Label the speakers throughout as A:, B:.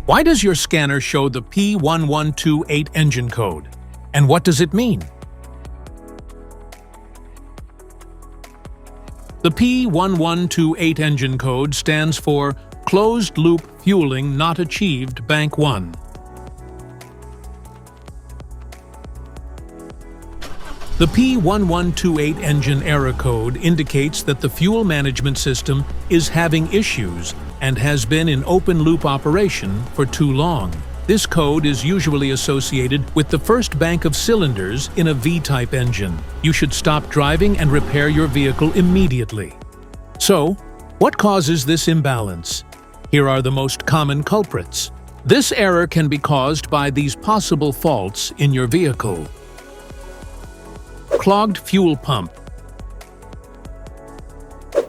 A: Why does your scanner show the P1128 engine code? And what does it mean? The P1128 engine code stands for Closed-Loop Fueling Not Achieved Bank 1. The P1128 engine error code indicates that the fuel management system is having issues and has been in open-loop operation for too long. This code is usually associated with the first bank of cylinders in a V-type engine. You should stop driving and repair your vehicle immediately. So, what causes this imbalance? Here are the most common culprits. This error can be caused by these possible faults in your vehicle. Clogged fuel pump,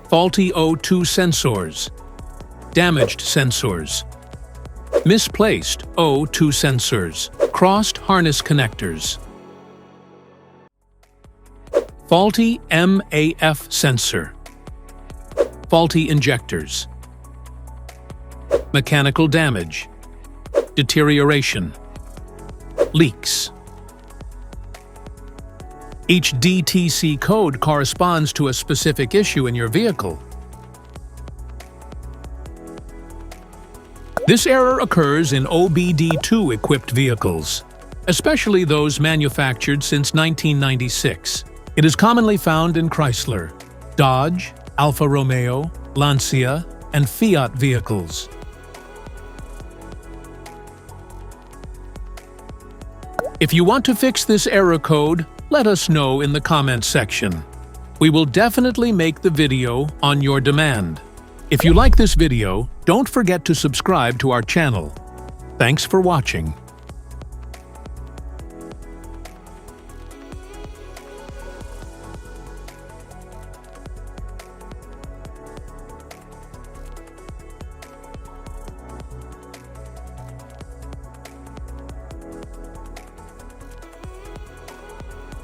A: faulty O2 sensors, damaged sensors, misplaced O2 sensors, crossed harness connectors, faulty MAF sensor, faulty injectors, mechanical damage, deterioration, leaks. Each DTC code corresponds to a specific issue in your vehicle. This error occurs in OBD2-equipped vehicles, especially those manufactured since 1996. It is commonly found in Chrysler, Dodge, Alfa Romeo, Lancia, and Fiat vehicles. If you want to fix this error code, let us know in the comments section. We will definitely make the video on your demand. If you like this video, don't forget to subscribe to our channel. Thanks for watching.